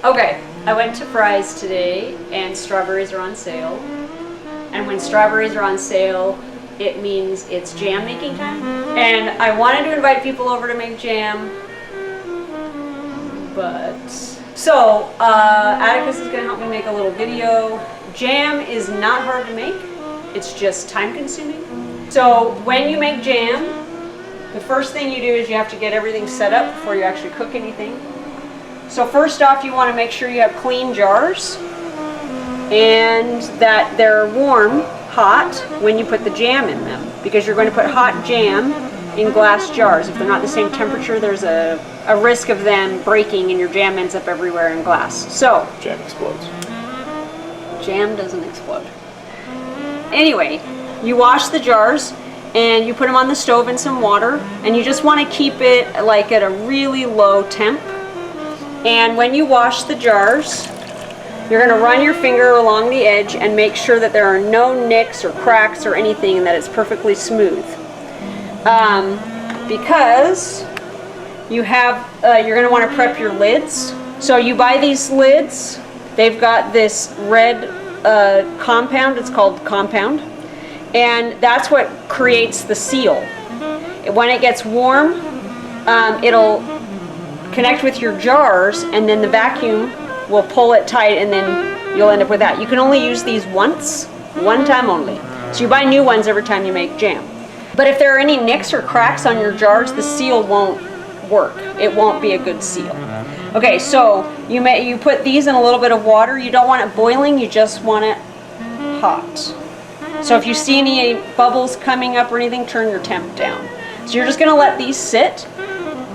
Okay, I went to Fry's today and strawberries are on sale. And when strawberries are on sale, it means it's jam making time. And I wanted to invite people over to make jam, but... So, Atticus is gonna help me make a little video. Jam is not hard to make, it's just time consuming. So when you make jam, the first thing you do is you have to get everything set up before you actually cook anything. So first off, you want to make sure you have clean jars and that they're warm, hot, when you put the jam in them, because you're going to put hot jam in glass jars. If they're not the same temperature, there's a risk of them breaking and your jam ends up everywhere in glass. So jam explodes. Jam doesn't explode. Anyway, you wash the jars and you put them on the stove in some water, and you just want to keep it like at a really low temp. And when you wash the jars, you're going to run your finger along the edge and make sure that there are no nicks or cracks or anything, and that it's perfectly smooth. Because you have, you're going to want to prep your lids. So you buy these lids. They've got this red compound. It's called compound. And that's what creates the seal. When it gets warm, it'll connect with your jars, and then the vacuum will pull it tight, and then you'll end up with that. You can only use these once, one time only. So you buy new ones every time you make jam. But if there are any nicks or cracks on your jars, the seal won't work. It won't be a good seal. Okay, so you put these in a little bit of water. You don't want it boiling, you just want it hot. So if you see any bubbles coming up or anything, turn your temp down. So you're just going to let these sit.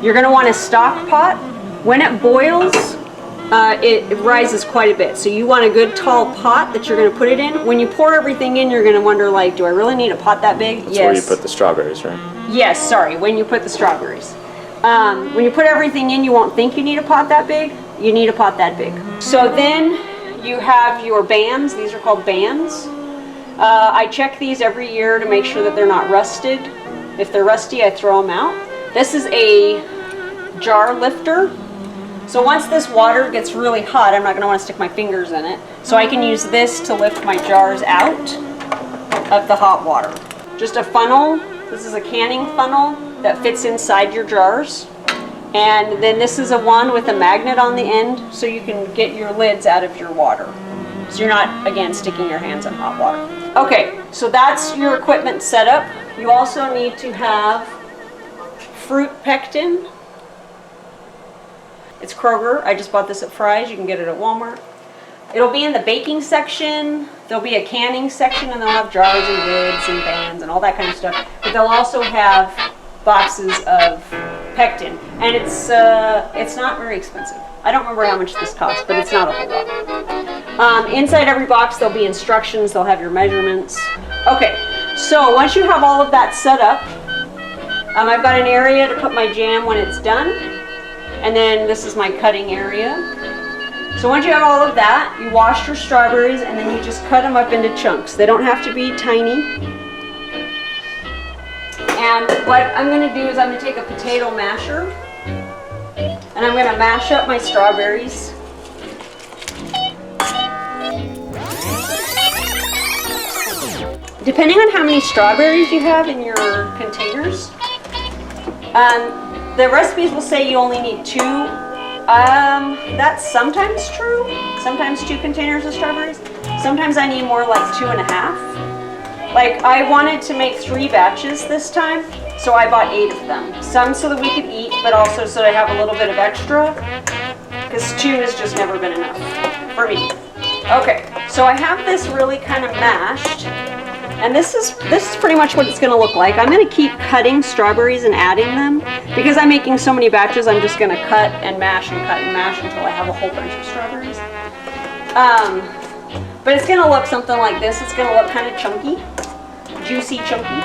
You're going to want a stock pot. When it boils, it rises quite a bit. So you want a good tall pot that you're going to put it in. When you pour everything in, you're going to wonder, like, do I really need a pot that big? That's where you put the strawberries, right? Yes, sorry, when you put the strawberries. When you put everything in, you won't think you need a pot that big. You need a pot that big. So then you have your bands. These are called bands. I check these every year to make sure that they're not rusted. If they're rusty, I throw them out. This is a jar lifter. So once this water gets really hot, I'm not going to want to stick my fingers in it. So I can use this to lift my jars out of the hot water. Just a funnel. This is a canning funnel that fits inside your jars. And then this is a one with a magnet on the end, so you can get your lids out of your water. So you're not, again, sticking your hands in hot water. Okay, so that's your equipment set up. You also need to have fruit pectin. It's Kroger. I just bought this at Fry's. You can get it at Walmart. It'll be in the baking section. There'll be a canning section, and they'll have jars and lids and bands and all that kind of stuff. But they'll also have boxes of pectin, and it's not very expensive. I don't remember how much this costs, but it's not a whole lot. Inside every box there'll be instructions. They'll have your measurements. Okay, so once you have all of that set up, I've got an area to put my jam when it's done, and then this is my cutting area. So once you have all of that, you wash your strawberries, and then you just cut them up into chunks. They don't have to be tiny. And what I'm going to do is I'm going to take a potato masher, and I'm going to mash up my strawberries. Depending on how many strawberries you have in your containers, the recipes will say you only need 2. That's sometimes true. Sometimes 2 containers of strawberries. Sometimes I need more, like 2.5. Like, I wanted to make 3 batches this time, so I bought 8 of them. Some so that we could eat, but also so that I have a little bit of extra, because 2 has just never been enough for me. Okay, so I have this really kind of mashed, and this is pretty much what it's going to look like. I'm going to keep cutting strawberries and adding them. Because I'm making so many batches, I'm just going to cut and mash and cut and mash until I have a whole bunch of strawberries. But it's going to look something like this. It's going to look kind of chunky, juicy, chunky.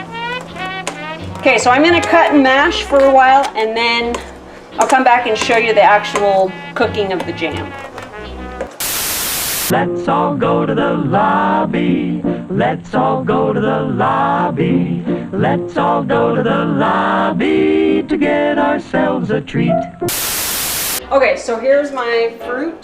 Okay, so I'm going to cut and mash for a while, and then I'll come back and show you the actual cooking of the jam. Let's all go to the lobby. Let's all go to the lobby. Let's all go to the lobby to get ourselves a treat. Okay, so here's my fruit.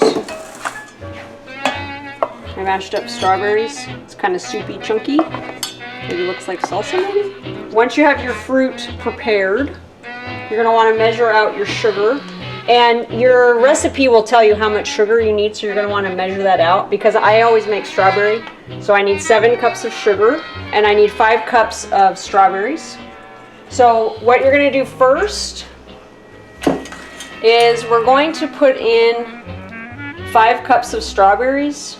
my mashed up strawberries. It's kind of soupy, chunky. Maybe looks like salsa maybe. Once you have your fruit prepared, you're gonna wanna measure out your sugar. And your recipe will tell you how much sugar you need, so you're gonna wanna measure that out, because I always make strawberry. So I need 7 cups of sugar, and I need 5 cups of strawberries. So what you're gonna do first is we're going to put in 5 cups of strawberries.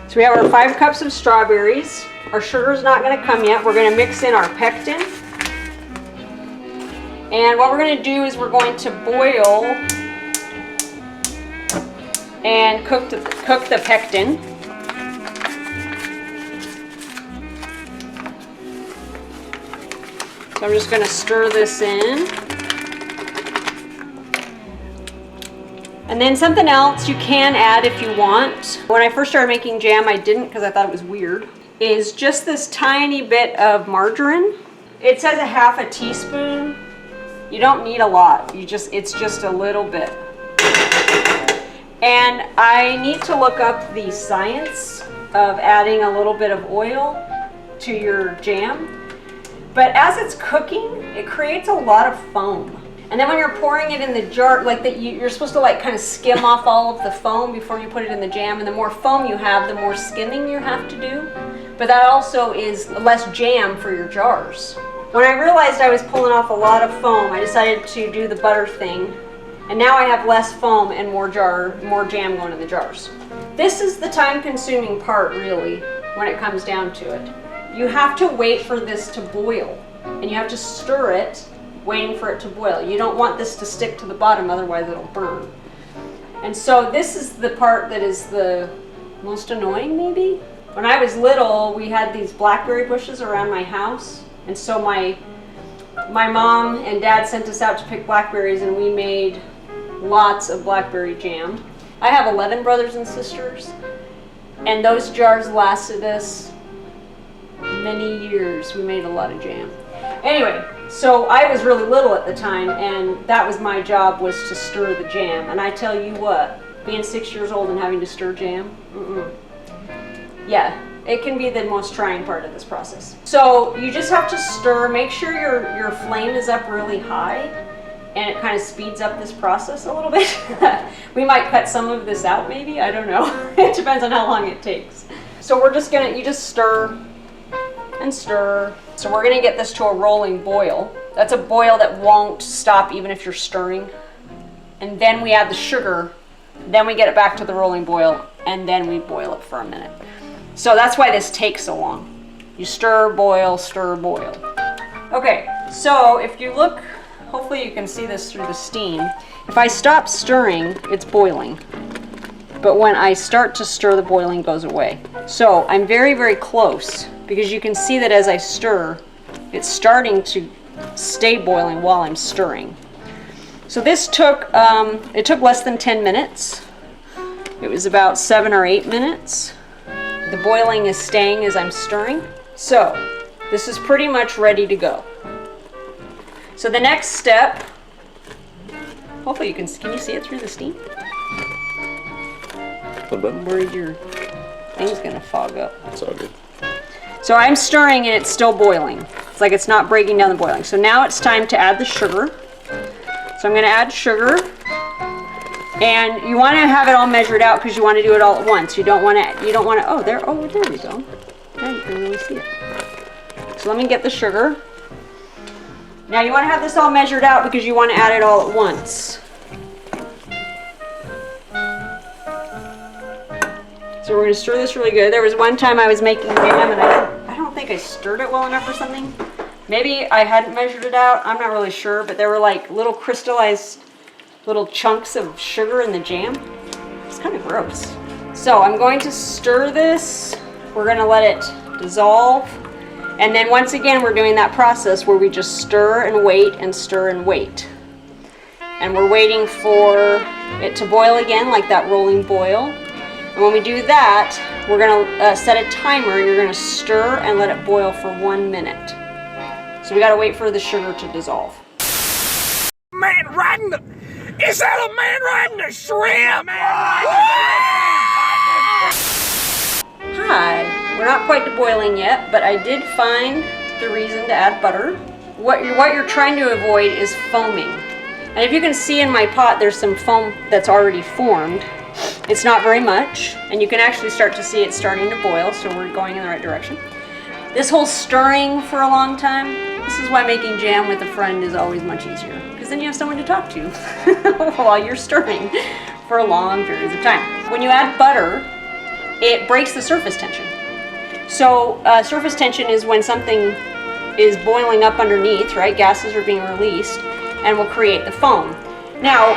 So we have our 5 cups of strawberries. Our sugar's not gonna come yet. We're gonna mix in our pectin. And what we're going to do is we're going to boil and cook the pectin. So I'm just going to stir this in. And then something else you can add if you want. When I first started making jam, I didn't because I thought it was weird, is just this tiny bit of margarine. It says a half a teaspoon. You don't need a lot. It's just a little bit. And I need to look up the science of adding a little bit of oil to your jam. But as it's cooking, it creates a lot of foam. And then when you're pouring it in the jar, like that, you're supposed to like kind of skim off all of the foam before you put it in the jam. And the more foam you have, the more skimming you have to do. But that also is less jam for your jars. When I realized I was pulling off a lot of foam, I decided to do the butter thing. And now I have less foam and more jam going in the jars. This is the time-consuming part, really, when it comes down to it. You have to wait for this to boil, and you have to stir it, waiting for it to boil. You don't want this to stick to the bottom, otherwise it'll burn. And so this is the part that is the most annoying, maybe. When I was little, we had these blackberry bushes around my house. And so my mom and dad sent us out to pick blackberries, and we made lots of blackberry jam. I have 11 brothers and sisters, and those jars lasted us many years. We made a lot of jam. Anyway, so I was really little at the time, and that was my job, was to stir the jam. And I tell you what, being 6 years old and having to stir jam, yeah. It can be the most trying part of this process. So you just have to stir, make sure your flame is up really high, and it kind of speeds up this process a little bit. We might cut some of this out maybe, I don't know. It depends on how long it takes. So we're just you just stir and stir. So we're gonna get this to a rolling boil. That's a boil that won't stop even if you're stirring. And then we add the sugar, then we get it back to the rolling boil, and then we boil it for a minute. So that's why this takes so long. You stir, boil, stir, boil. Okay, so if you look, hopefully you can see this through the steam. If I stop stirring, it's boiling. But when I start to stir, the boiling goes away. So I'm very, very close, because you can see that as I stir, it's starting to stay boiling while I'm stirring. So this took, it took less than 10 minutes. It was about 7 or 8 minutes. The boiling is staying as I'm stirring. So this is pretty much ready to go. So the next step, hopefully can you see it through the steam? I'm worried your thing's gonna fog up. It's all good. So I'm stirring and it's still boiling. It's like it's not breaking down the boiling. So now it's time to add the sugar. So I'm gonna add sugar. And you want to have it all measured out because you want to do it all at once. You don't want to, oh there we go. Now you can really see it. So let me get the sugar. Now you want to have this all measured out because you want to add it all at once. So we're going to stir this really good. There was one time I was making jam and I don't think I stirred it well enough or something. Maybe I hadn't measured it out. I'm not really sure, but there were like little crystallized little chunks of sugar in the jam. It's kind of gross. So I'm going to stir this. We're going to let it dissolve. And then once again, we're doing that process where we just stir and wait and stir and wait. And we're waiting for it to boil again, like that rolling boil. And when we do that, we're going to set a timer, and you're going to stir and let it boil for 1 minute. So we got to wait for the sugar to dissolve. Man, riding Is that a man riding a shrimp? Hi, we're not quite to boiling yet, but I did find the reason to add butter. What you're trying to avoid is foaming. And if you can see in my pot, there's some foam that's already formed. It's not very much, and you can actually start to see it starting to boil, so we're going in the right direction. This whole stirring for a long time, this is why making jam with a friend is always much easier, because then you have someone to talk to while you're stirring for long periods of time. When you add butter, it breaks the surface tension. So surface tension is when something is boiling up underneath, right? Gases are being released and will create the foam. Now,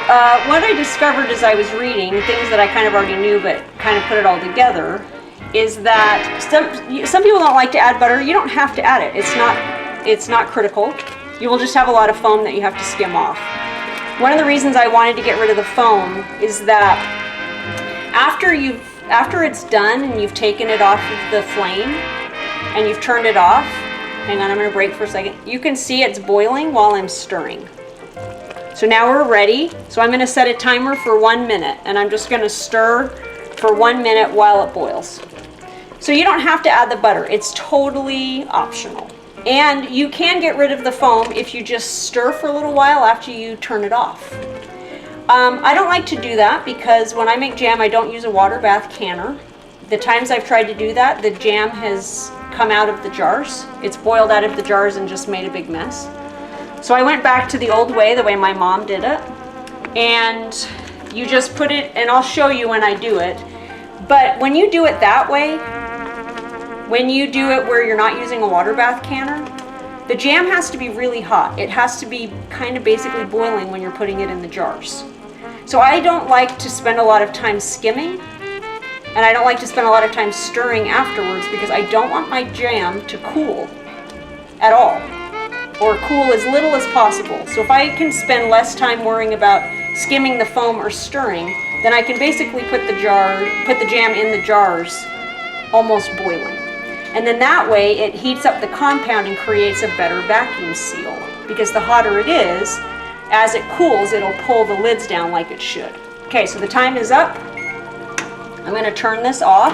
what I discovered as I was reading, things that I kind of already knew but kind of put it all together, is that some people don't like to add butter. You don't have to add it. It's not critical. You will just have a lot of foam that you have to skim off. One of the reasons I wanted to get rid of the foam is that after it's done and you've taken it off of the flame and you've turned it off, hang on, I'm going to break for a second. You can see it's boiling while I'm stirring. So now we're ready. So I'm going to set a timer for 1 minute, and I'm just going to stir for 1 minute while it boils. So you don't have to add the butter. It's totally optional. And you can get rid of the foam if you just stir for a little while after you turn it off. I don't like to do that because when I make jam, I don't use a water bath canner. The times I've tried to do that, the jam has come out of the jars. It's boiled out of the jars and just made a big mess. So I went back to the old way, the way my mom did it. And you just put it, and I'll show you when I do it. But when you do it that way, when you do it where you're not using a water bath canner, the jam has to be really hot. It has to be kind of basically boiling when you're putting it in the jars. So I don't like to spend a lot of time skimming, and I don't like to spend a lot of time stirring afterwards because I don't want my jam to cool at all, or cool as little as possible. So if I can spend less time worrying about skimming the foam or stirring, then I can basically put the jam in the jars almost boiling. And then that way it heats up the compound and creates a better vacuum seal. Because the hotter it is, as it cools, it'll pull the lids down like it should. Okay, so the time is up. I'm going to turn this off.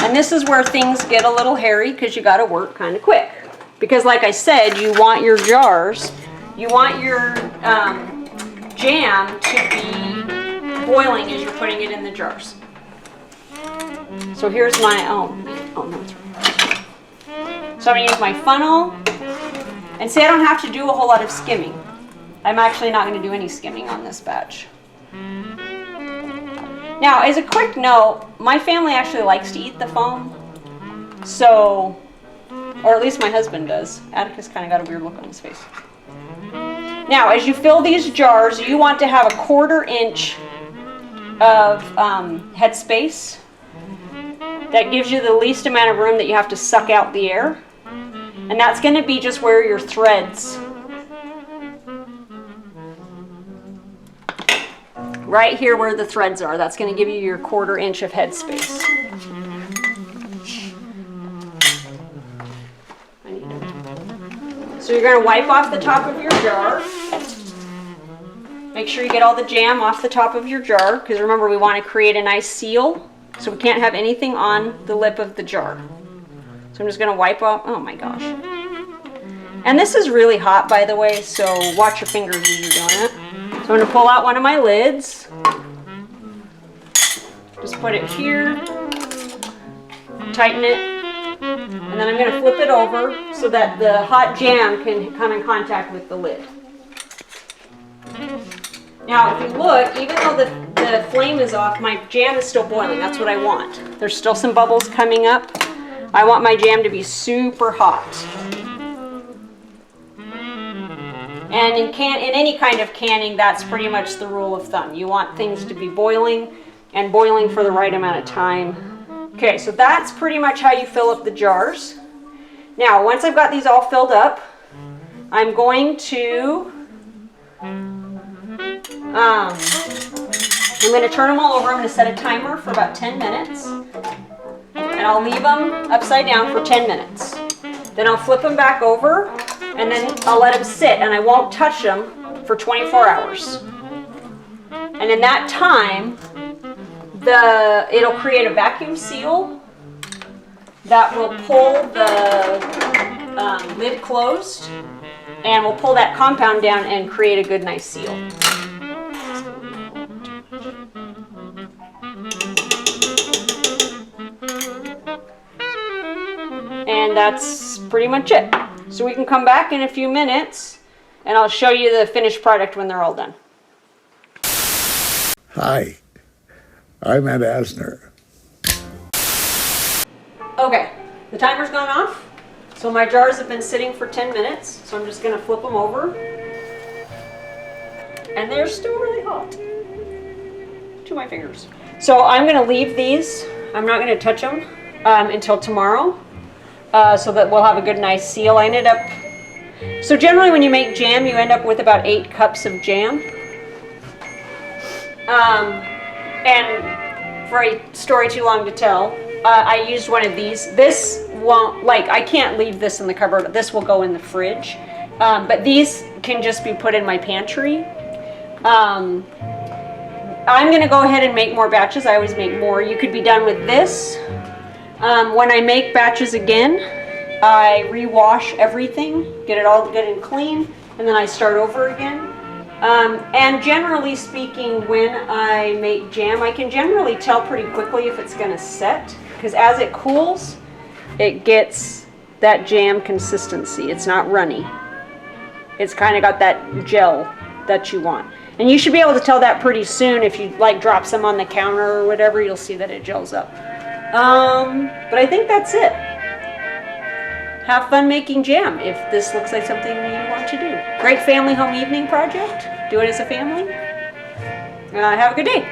And this is where things get a little hairy because you got to work kind of quick. Because like I said, you want your jars, you want your jam to be boiling as you're putting it in the jars. So here's my, oh no, it's right. So I'm going to use my funnel. And see, I don't have to do a whole lot of skimming. I'm actually not going to do any skimming on this batch. Now, as a quick note, my family actually likes to eat the foam. So, or at least my husband does. Atticus kind of got a weird look on his face. Now, as you fill these jars, you want to have a 1/4 inch of head space. That gives you the least amount of room that you have to suck out the air. And that's going to be just where your threads, right here where the threads are, that's going to give you your 1/4 inch of head space. So you're going to wipe off the top of your jar. Make sure you get all the jam off the top of your jar, because remember we want to create a nice seal, so we can't have anything on the lip of the jar. So I'm just going to wipe off, oh my gosh. And this is really hot, by the way, so watch your fingers as you're doing it. So I'm going to pull out one of my lids. Just put it here, tighten it, and then I'm going to flip it over so that the hot jam can come in contact with the lid. Now, if you look, even though the flame is off, my jam is still boiling. That's what I want. There's still some bubbles coming up. I want my jam to be super hot. And in any kind of canning, that's pretty much the rule of thumb. You want things to be boiling, and boiling for the right amount of time. Okay, so that's pretty much how you fill up the jars. Now, once I've got these all filled up, I'm going to turn them all over. I'm going to set a timer for about 10 minutes. And I'll leave them upside down for 10 minutes. Then I'll flip them back over, and then I'll let them sit, and I won't touch them for 24 hours. And in that time, it'll create a vacuum seal that will pull the lid closed, and will pull that compound down and create a good, nice seal. And that's pretty much it. So we can come back in a few minutes and I'll show you the finished product when they're all done. Hi, I'm Ed Asner. Okay, the timer's gone off. So my jars have been sitting for 10 minutes. So I'm just gonna flip them over. And they're still really hot to my fingers. So I'm gonna leave these. I'm not gonna touch them until tomorrow. So that we'll have a good nice seal. So generally when you make jam, you end up with about 8 cups of jam. And for a story too long to tell, I used one of these. This won't, I can't leave this in the cupboard. This will go in the fridge. But these can just be put in my pantry. I'm gonna go ahead and make more batches. I always make more. You could be done with this. When I make batches again, I rewash everything, get it all good and clean, and then I start over again. And generally speaking, when I make jam, I can generally tell pretty quickly if it's gonna set, because as it cools, it gets that jam consistency. It's not runny. It's kind of got that gel that you want. And you should be able to tell that pretty soon. If you drop some on the counter or whatever, you'll see that it gels up. But I think that's it. Have fun making jam if this looks like something you want to do. Great family home evening project. Do it as a family. Have a good day.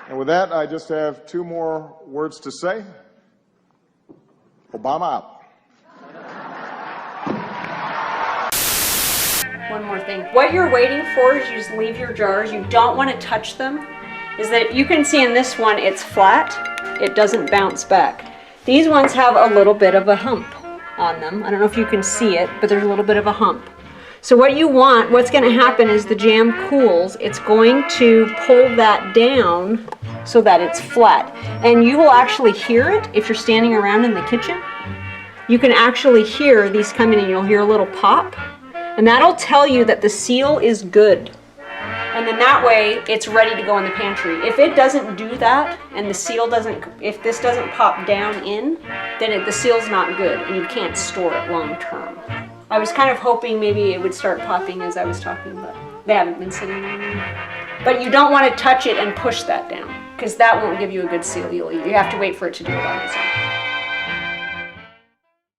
And with that, I just have 2 more words to say. Obama out. One more thing. What you're waiting for is you just leave your jars. You don't want to touch them. Is that you can see in this one, it's flat. It doesn't bounce back. These ones have a little bit of a hump on them. I don't know if you can see it, but there's a little bit of a hump. So what's going to happen is the jam cools. It's going to pull that down so that it's flat. And you will actually hear it if you're standing around in the kitchen. You can actually hear these coming in. You'll hear a little pop. And that'll tell you that the seal is good. And then that way it's ready to go in the pantry. If it doesn't do that and the seal if this doesn't pop down in, then the seal's not good and you can't store it long term. I was kind of hoping maybe it would start popping as I was talking, but they haven't been sitting there. But you don't want to touch it and push that down because that won't give you a good seal. You have to wait for it to do it on its own.